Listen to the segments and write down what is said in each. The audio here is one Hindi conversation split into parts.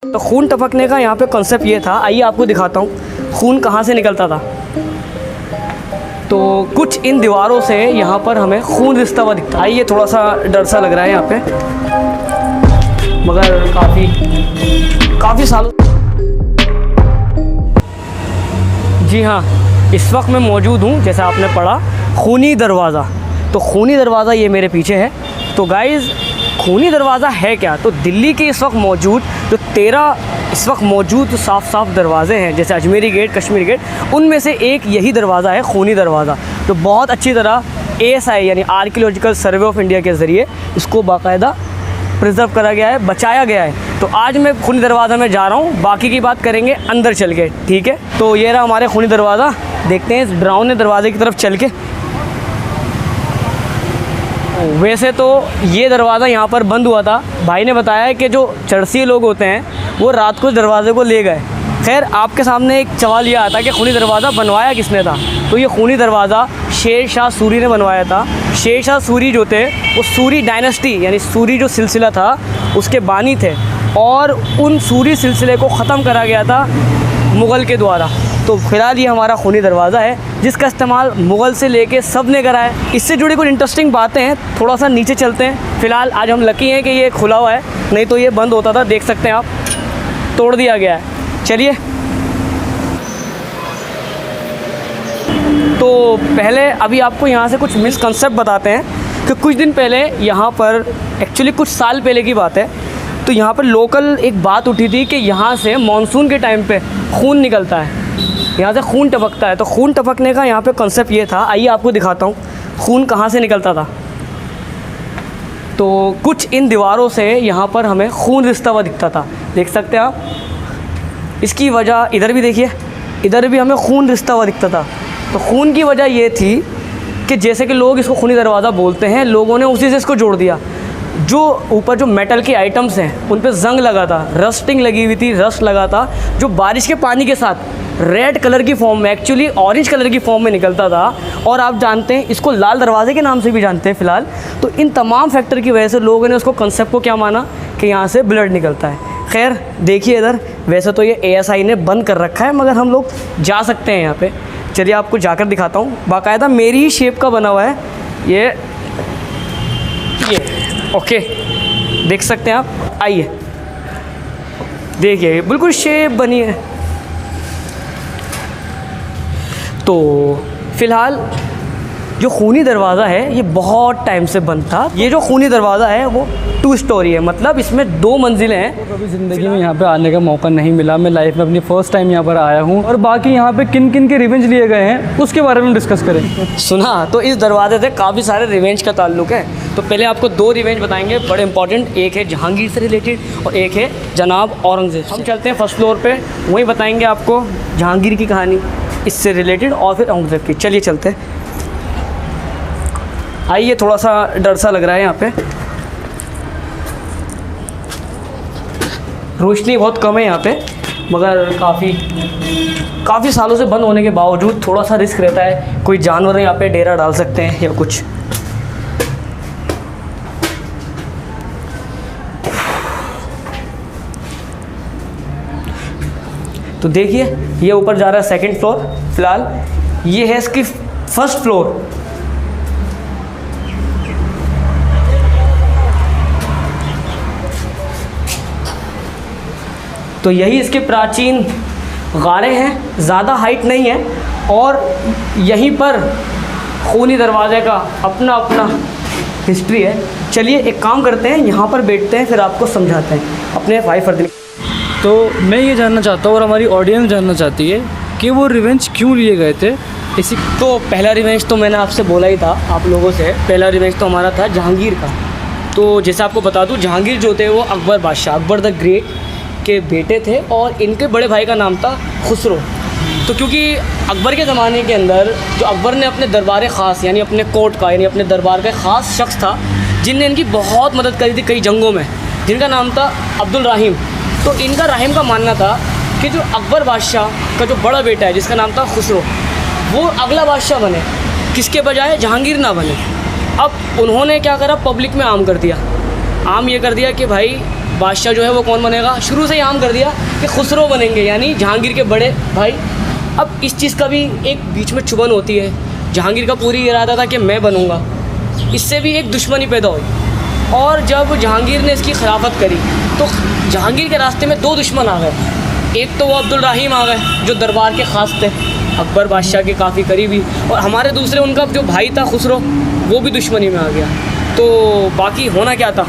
तो खून टपकने का यहाँ पे कॉन्सेप्ट ये था, आइए आपको दिखाता हूँ खून कहाँ से निकलता था। तो कुछ इन दीवारों से यहाँ पर हमें खून रिसता हुआ दिखता है। आइए, थोड़ा सा डर सा लग रहा है यहाँ पे, मगर काफ़ी सालों। जी हाँ, इस वक्त मैं मौजूद हूँ, जैसा आपने पढ़ा, खूनी दरवाज़ा। तो खूनी दरवाज़ा ये मेरे पीछे है। तो गाइज़, खूनी दरवाज़ा है क्या? तो दिल्ली के इस वक्त मौजूद जो 13 इस वक्त मौजूद साफ दरवाज़े हैं, जैसे अजमेरी गेट, कश्मीरी गेट, उनमें से एक यही दरवाज़ा है, खूनी दरवाज़ा। तो बहुत अच्छी तरह ASI यानी आर्कियोलॉजिकल सर्वे ऑफ इंडिया के ज़रिए इसको बाकायदा प्रिजर्व करा गया है, बचाया गया है। तो आज मैं खूनी दरवाज़ा में जा रहा हूँ, बाकी की बात करेंगे अंदर चल के, ठीक है? तो ये रहा हमारे खूनी दरवाज़ा। देखते हैं इस डरावने दरवाज़े की तरफ चल के। वैसे तो ये दरवाज़ा यहाँ पर बंद हुआ था। भाई ने बताया कि जो चरसी लोग होते हैं वो रात को दरवाज़े को ले गए। खैर, आपके सामने एक सवाल ये आता है कि खूनी दरवाज़ा बनवाया किसने था? तो ये खूनी दरवाज़ा शेर शाह सूरी ने बनवाया था। शेर शाह सूरी जो थे वो सूरी डायनेस्टी यानी सूरी जो सिलसिला था उसके बानी थे, और उन सूरी सिलसिले को ख़त्म करा गया था मुग़ल के द्वारा। तो फ़िलहाल ये हमारा खूनी दरवाज़ा है जिसका इस्तेमाल मुग़ल से लेके सब ने करा है। इससे जुड़ी कुछ इंटरेस्टिंग बातें हैं, थोड़ा सा नीचे चलते हैं। फ़िलहाल आज हम लकी हैं कि ये खुला हुआ है, नहीं तो ये बंद होता था। देख सकते हैं आप, तोड़ दिया गया है। चलिए, तो पहले अभी आपको यहाँ से कुछ मिसकंसेप्ट बताते हैं कि कुछ दिन पहले यहाँ पर, एक्चुअली कुछ साल पहले की बात है, तो यहाँ पर लोकल एक बात उठी थी कि यहाँ से मानसून के टाइम पे खून निकलता है, यहाँ से खून टपकता है। तो खून टपकने का यहाँ पे कॉन्सेप्ट ये था, आइए आपको दिखाता हूँ खून कहाँ से निकलता था। तो कुछ इन दीवारों से यहाँ पर हमें खून रिसता हुआ दिखता था, देख सकते हैं आप। इसकी वजह इधर भी देखिए, इधर भी हमें खून रिसता हुआ दिखता था। तो खून की वजह ये थी कि जैसे कि लोग इसको खूनी दरवाज़ा बोलते हैं, लोगों ने उसी से इसको जोड़ दिया। जो ऊपर जो मेटल के आइटम्स हैं उन पे जंग लगा था, रस्टिंग लगी हुई थी, रस्ट लगा था, जो बारिश के पानी के साथ रेड कलर की फॉर्म में, एक्चुअली ऑरेंज कलर की फॉर्म में निकलता था। और आप जानते हैं इसको लाल दरवाज़े के नाम से भी जानते हैं फ़िलहाल। तो इन तमाम फैक्टर की वजह से लोगों ने उसको कंसेप्ट को क्या माना कि यहाँ से ब्लड निकलता है। खैर, देखिए इधर, वैसे तो ये ASI ने बंद कर रखा है, मगर हम लोग जा सकते हैं यहाँ पे। चलिए आपको जाकर दिखाता हूँ। बाकायदा मेरी ही शेप का बना हुआ है ये ओके, देख सकते हैं आप। आइए देखिए, बिल्कुल शेप बनी है। तो फ़िलहाल जो खूनी दरवाज़ा है ये बहुत टाइम से बंद था। ये जो खूनी दरवाज़ा है वो 2 स्टोरी है, मतलब इसमें 2 मंजिलें हैं। कभी ज़िंदगी में यहाँ पे आने का मौका नहीं मिला। मैं लाइफ में अपनी फ़र्स्ट टाइम यहाँ पर आया हूँ, और बाकी यहाँ पे किन किन के रिवेंज लिए गए हैं उसके बारे में डिस्कस करें। सुना तो इस दरवाजे से काफ़ी सारे रिवेंज का ताल्लुक है। तो पहले आपको 2 रिवेंज बताएंगे बड़े इंपॉर्टेंट, एक है जहांगीर से रिलेटेड और एक है जनाब औरंगज़ेब। हम चलते हैं फर्स्ट फ्लोर पे, वहीं बताएंगे आपको जहांगीर की कहानी इससे रिलेटेड और फिर औरंगज़ेब की। चलिए चलते हैं। आइए, थोड़ा सा डर सा लग रहा है यहाँ पे, रोशनी बहुत कम है यहाँ पे, मगर काफ़ी सालों से बंद होने के बावजूद थोड़ा सा रिस्क रहता है। कोई जानवर यहाँ पे डेरा डाल सकते हैं या कुछ। तो देखिए, ये ऊपर जा रहा है 2nd फ्लोर। फ़िलहाल ये है इसकी 1st फ्लोर। तो यही इसके प्राचीन गारे हैं, ज़्यादा हाइट नहीं है, और यहीं पर खूनी दरवाज़े का अपना हिस्ट्री है। चलिए एक काम करते हैं, यहाँ पर बैठते हैं, फिर आपको समझाते हैं अपने भाई फर्दीन। तो मैं ये जानना चाहता हूँ और हमारी ऑडियंस जानना चाहती है कि वो रिवेंज क्यों लिए गए थे। इसी तो पहला रिवेंज तो मैंने आपसे बोला ही था आप लोगों से, पहला रिवेंज तो हमारा था जहांगीर का। तो जैसे आपको बता दूँ, जहांगीर जो थे वो अकबर बादशाह, अकबर द ग्रेट के बेटे थे, और इनके बड़े भाई का नाम था खुसरो। तो क्योंकि अकबर के ज़माने के अंदर जो अकबर ने अपने दरबार ख़ास यानी अपने कोर्ट का यानी अपने दरबार का ख़ास शख्स था जिनने इनकी बहुत मदद करी थी कई जंगों में, जिनका नाम था अब्दुल रहीम। तो इनका रहीम का मानना था कि जो अकबर बादशाह का जो बड़ा बेटा है जिसका नाम था खुसरो, वो अगला बादशाह बने, किसके बजाय जहांगीर ना बने। अब उन्होंने क्या करा, पब्लिक में आम कर दिया। आम ये कर दिया कि भाई बादशाह जो है वो कौन बनेगा। शुरू से ही आम कर दिया कि खुसरो बनेंगे, यानी जहांगीर के बड़े भाई। अब इस चीज़ का भी एक बीच में चुभन होती है। जहांगीर का पूरी इरादा था कि मैं बनूँगा, इससे भी एक दुश्मनी पैदा हुई। और जब जहांगीर ने इसकी खिलाफत करी तो जहांगीर के रास्ते में दो दुश्मन आ गए। एक तो वो अब्दुल रहीम आ गए जो दरबार के ख़ास थे, अकबर बादशाह के काफ़ी करीबी, और हमारे दूसरे उनका जो भाई था खुसरो, वो भी दुश्मनी में आ गया। तो बाकी होना क्या था,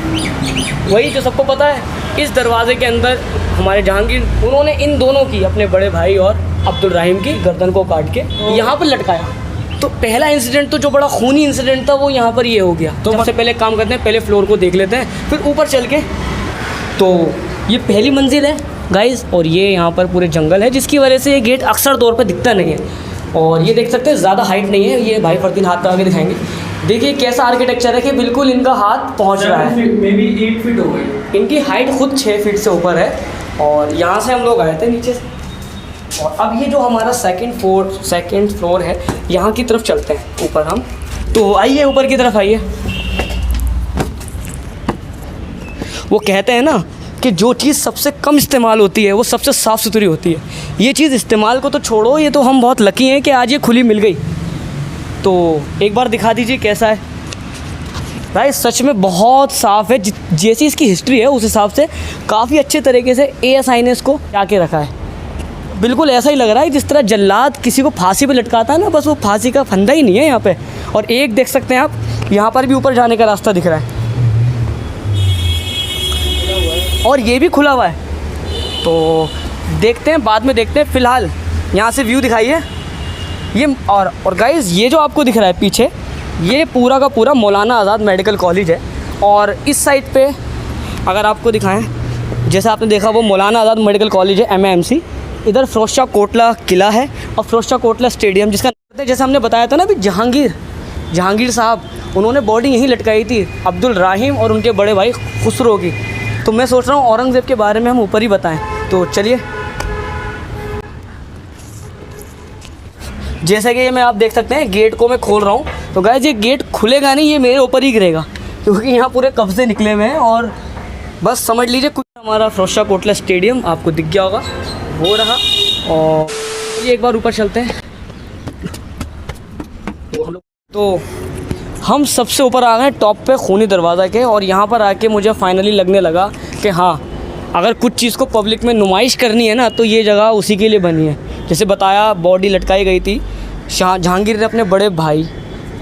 वही जो सबको पता है। इस दरवाज़े के अंदर हमारे जहांगीर, उन्होंने इन दोनों की, अपने बड़े भाई और अब्दुल रहीम की गर्दन को काट के यहाँ पर लटकाया। तो पहला इंसिडेंट तो जो बड़ा खूनी इंसिडेंट था वो यहाँ पर ये हो गया। तो सबसे पहले काम करते हैं, पहले फ्लोर को देख लेते हैं, फिर ऊपर चल के। तो ये पहली मंजिल है गाइस, और ये यहाँ पर पूरे जंगल है, जिसकी वजह से ये गेट अक्सर तौर पर दिखता नहीं है। और ये देख सकते हैं ज़्यादा हाइट नहीं है, ये भाई फरदीन हाथ लगा के दिखाएंगे। देखिए कैसा आर्किटेक्चर है कि बिल्कुल इनका हाथ पहुँच रहा है। मे बी 8 फीट हो गई। इनकी हाइट खुद 6 फीट से ऊपर है। और यहाँ से हम लोग आए थे नीचे से, और अब ये जो हमारा सेकंड फ्लोर है, यहाँ की तरफ चलते हैं ऊपर हम। तो आइए ऊपर की तरफ आइए। वो कहते हैं ना कि जो चीज़ सबसे कम इस्तेमाल होती है वो सबसे साफ़ सुथरी होती है। ये चीज़ इस्तेमाल को तो छोड़ो, ये तो हम बहुत लकी हैं कि आज ये खुली मिल गई। तो एक बार दिखा दीजिए कैसा है भाई। सच में बहुत साफ़ है, जैसी इसकी हिस्ट्री है उस हिसाब से काफ़ी अच्छे तरीके से ASI ने इसको के रखा है। बिल्कुल ऐसा ही लग रहा है जिस तरह जल्लाद किसी को फांसी पे लटकाता है ना, बस वो फांसी का फंदा ही नहीं है यहाँ पे। और एक देख सकते हैं आप, यहाँ पर भी ऊपर जाने का रास्ता दिख रहा है, और ये भी खुला हुआ है। तो देखते हैं, बाद में देखते हैं। फ़िलहाल यहाँ से व्यू दिखाइए ये। और गाइज़ ये जो आपको दिख रहा है पीछे, ये पूरा का पूरा मौलाना आज़ाद मेडिकल कॉलेज है। और इस साइड पे अगर आपको दिखाएं, जैसे आपने देखा वो मौलाना आज़ाद मेडिकल कॉलेज है, MAMC। इधर फिरोज़ शाह कोटला किला है और फिरोज़ शाह कोटला स्टेडियम, जिसका जैसे हमने बताया था ना अभी, जहांगीर साहब, उन्होंने बॉडी यहीं लटकाई थी अब्दुल रहीम और उनके बड़े भाई खुसरो की। तो मैं सोच रहा हूँ औरंगज़ेब के बारे में हम ऊपर ही बताएं। तो चलिए, जैसे कि ये मैं आप देख सकते हैं, गेट को मैं खोल रहा हूँ। तो गाइस ये गेट खुलेगा नहीं, ये मेरे ऊपर ही गिरेगा, क्योंकि यहाँ पूरे कब्जे निकले हुए हैं। और बस समझ लीजिए कुछ हमारा फिरोज़ शाह कोटला स्टेडियम आपको दिख गया होगा, वो रहा। और ये एक बार ऊपर चलते हैं। तो हम सबसे ऊपर आ गए टॉप पे खूनी दरवाज़ा के, और यहाँ पर आके मुझे फाइनली लगने लगा कि हाँ, अगर कुछ चीज़ को पब्लिक में नुमाइश करनी है ना, तो ये जगह उसी के लिए बनी है। जैसे बताया, बॉडी लटकाई गई थी जहांगीर ने अपने बड़े भाई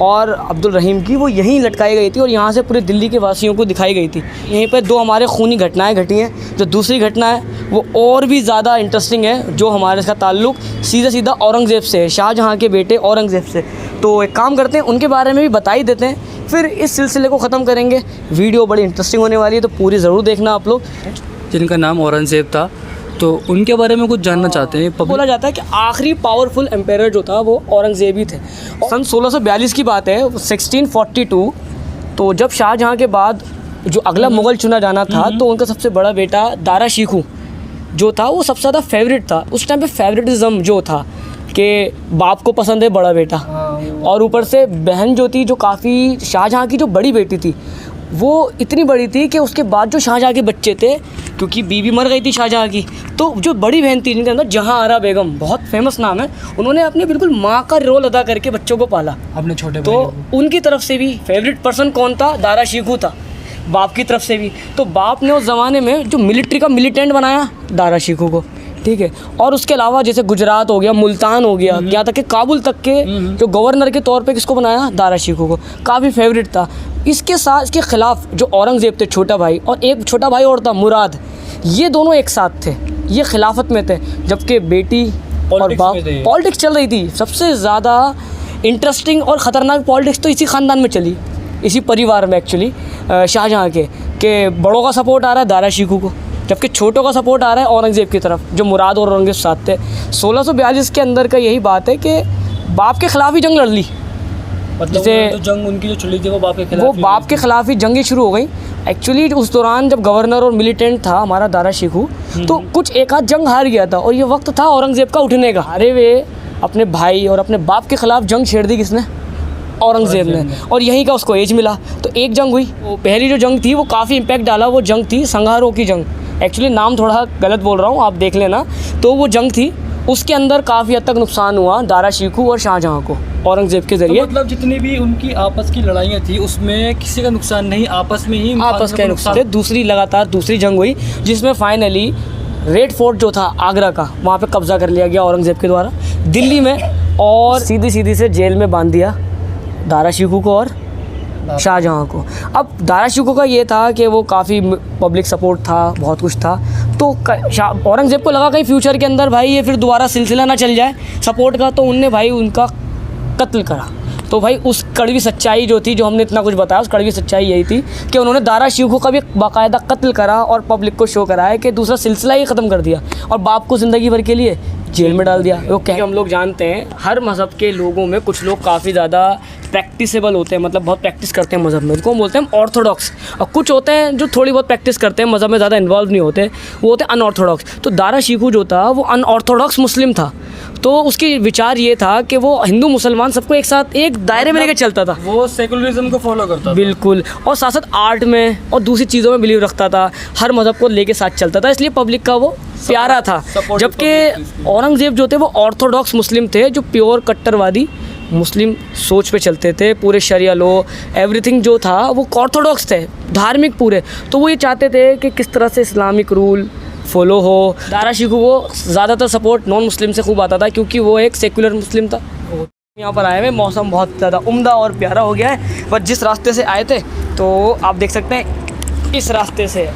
और अब्दुल रहीम की, वो यहीं लटकाई गई थी, और यहाँ से पूरे दिल्ली के वासियों को दिखाई गई थी। यहीं पर दो हमारे खूनी घटनाएं घटी हैं। जो दूसरी घटना है वो और भी ज़्यादा इंटरेस्टिंग है, जो हमारे इसका ताल्लुक़ सीधा औरंगज़ेब से है, शाहजहाँ के बेटे औरंगज़ेब से। तो एक काम करते हैं, उनके बारे में भी बता ही देते हैं, फिर इस सिलसिले को ख़त्म करेंगे। वीडियो बड़ी इंटरेस्टिंग होने वाली है, तो पूरी ज़रूर देखना आप लोग। जिनका नाम औरंगज़ेब था, तो उनके बारे में कुछ जानना चाहते हैं। बोला जाता है कि आखिरी पावरफुल एम्पायर जो था वो औरंगज़ेब ही थे। सन 1642 की बात है, 1642। तो जब शाहजहाँ के बाद जो अगला मुग़ल चुना जाना था, तो उनका सबसे बड़ा बेटा दारा शिकोह जो था, वो सबसे ज़्यादा फेवरेट था। उस टाइम पे फेवरेटिज़म जो था कि बाप को पसंद है बड़ा बेटा, और ऊपर से बहन जो थी, जो काफ़ी शाहजहाँ की जो बड़ी बेटी थी, वो इतनी बड़ी थी कि उसके बाद जो शाहजहाँ के बच्चे थे, क्योंकि बीवी मर गई थी शाहजहाँ की, तो जो बड़ी बहन थी जिनके अंदर जहाँ आरा बेगम, बहुत फेमस नाम है, उन्होंने अपने बिल्कुल माँ का रोल अदा करके बच्चों को पाला अपने छोटे। तो उनकी तरफ से भी फेवरेट पर्सन कौन था? दारा शिकोह था, बाप की तरफ से भी। तो बाप ने उस ज़माने में जो मिलिट्री का मिलिटेंट बनाया दारा शिकोह को, ठीक है। और उसके अलावा जैसे गुजरात हो गया, मुल्तान हो गया, यहाँ तक कि काबुल तक के जो गवर्नर के तौर पे किसको बनाया? दारा शिकोह को। काफ़ी फेवरेट था। इसके साथ इसके ख़िलाफ़ जो औरंगज़ेब थे छोटा भाई, और एक छोटा भाई और था मुराद, ये दोनों एक साथ थे, ये खिलाफत में थे, जबकि बेटी और बाप पॉलिटिक्स चल रही थी। सबसे ज़्यादा इंटरेस्टिंग और ख़तरनाक पॉलिटिक्स तो इसी ख़ानदान में चली, इसी परिवार में एक्चुअली, शाहजहाँ के बड़ों का सपोर्ट आ रहा है दारा शिकोह को, जबकि छोटों का सपोर्ट आ रहा है औरंगज़ेब की तरफ, जो मुराद और औरंगज़ेब साथ थे। 1642 के अंदर का यही बात है कि बाप के ख़िलाफ़ ही जंग लड़ ली। मतलब तो जंग उनकी जो चली थी वो बाप के ख़िलाफ़ ही जंगें शुरू हो गई। एक्चुअली उस दौरान जब गवर्नर और मिलिटेंट था हमारा दारा शिकोह, तो कुछ एक आध जंग हार गया था, और ये वक्त था औरंगज़ेब का उठने का। अरे वे अपने भाई और अपने बाप के ख़िलाफ़ जंग छेड़ दी किसने? औरंगज़ेब ने, और यहीं का उसको एज मिला। तो एक जंग हुई, वो पहली जो जंग थी वो काफ़ी इम्पैक्ट डाला, वो जंग थी संघारों की जंग। एक्चुअली नाम थोड़ा गलत बोल रहा हूँ, आप देख लेना। तो वो जंग थी, उसके अंदर काफ़ी हद तक नुकसान हुआ दारा शिकोह और शाहजहाँ को औरंगज़ेब के ज़रिए। तो मतलब जितनी भी उनकी आपस की लड़ाइयाँ थी उसमें किसी का नुकसान नहीं, आपस में ही आपस के नुकसान थे। दूसरी लगातार दूसरी जंग हुई जिसमें फाइनली रेड फोर्ट जो था आगरा का, वहाँ पे कब्ज़ा कर लिया गया औरंगज़ेब के द्वारा दिल्ली में, और सीधी सीधी से जेल में बांध दिया दारा शिकोह को और शाहजहाँ को। अब दारा शिकोह का ये था कि वो काफ़ी पब्लिक सपोर्ट था, बहुत कुछ था। तो औरंगज़ेब को लगा कहीं फ्यूचर के अंदर भाई ये फिर दोबारा सिलसिला ना चल जाए सपोर्ट का, तो उनने भाई उनका कत्ल करा। तो भाई उस कड़वी सच्चाई जो थी, जो हमने इतना कुछ बताया, उस कड़वी सच्चाई यही थी कि उन्होंने दारा शिकोह का भी बाकायदा कत्ल करा और पब्लिक को शो कराया कि दूसरा सिलसिला ही ख़त्म कर दिया, और बाप को ज़िंदगी भर के लिए जेल में डाल दिया। वो कह हम लोग जानते हैं हर मज़हब के लोगों में कुछ लोग काफ़ी ज़्यादा प्रैक्टिसेबल होते हैं, मतलब बहुत प्रैक्टिस करते हैं मज़हब में, उनको हम बोलते हैं ऑर्थोडॉक्स। और कुछ होते हैं जो थोड़ी बहुत प्रैक्टिस करते हैं, मज़हब में ज़्यादा इन्वॉल्व नहीं होते, वो होते हैं अनऑर्थोडॉक्स। तो दारा शिकोह जो था वो अनऑर्थोडॉक्स मुस्लिम था। तो उसकी विचार ये था कि वो हिंदू मुसलमान सबको एक साथ एक दायरे में लेकर चलता था, वो सेकुलरिज्म को फॉलो करता था बिल्कुल, और साथ साथ आर्ट में और दूसरी चीज़ों में बिलीव रखता था, हर मज़हब को लेके साथ चलता था, इसलिए पब्लिक का वो प्यारा था। जबकि औरंगज़ेब जो थे वो ऑर्थोडॉक्स मुस्लिम थे, जो प्योर कट्टरवादी मुस्लिम सोच पे चलते थे, पूरे शरिया लो एवरीथिंग जो था वो ऑर्थोडॉक्स थे, धार्मिक पूरे। तो वो ये चाहते थे कि किस तरह से इस्लामिक रूल फॉलो हो। दारा शिकोह को ज़्यादातर सपोर्ट नॉन मुस्लिम से खूब आता था, क्योंकि वो एक सेकुलर मुस्लिम था। यहाँ पर आए हुए मौसम बहुत ज़्यादा उम्दा और प्यारा हो गया है, बट जिस रास्ते से आए थे तो आप देख सकते हैं इस रास्ते से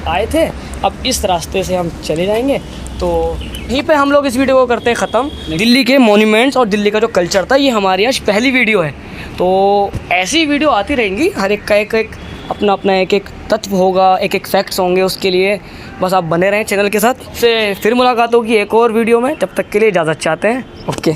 आए थे, अब इस रास्ते से हम चले जाएंगे। तो यहीं पे हम लोग इस वीडियो को करते हैं ख़त्म। दिल्ली के मॉन्यूमेंट्स और दिल्ली का जो कल्चर था, ये हमारी आज पहली वीडियो है। तो ऐसी वीडियो आती रहेंगी, हर एक का एक अपना अपना एक तत्व होगा, एक फैक्ट्स होंगे, उसके लिए बस आप बने रहें चैनल के साथ। से फिर मुलाकात होगी एक और वीडियो में, तब तक के लिए इजाज़त चाहते हैं। ओके।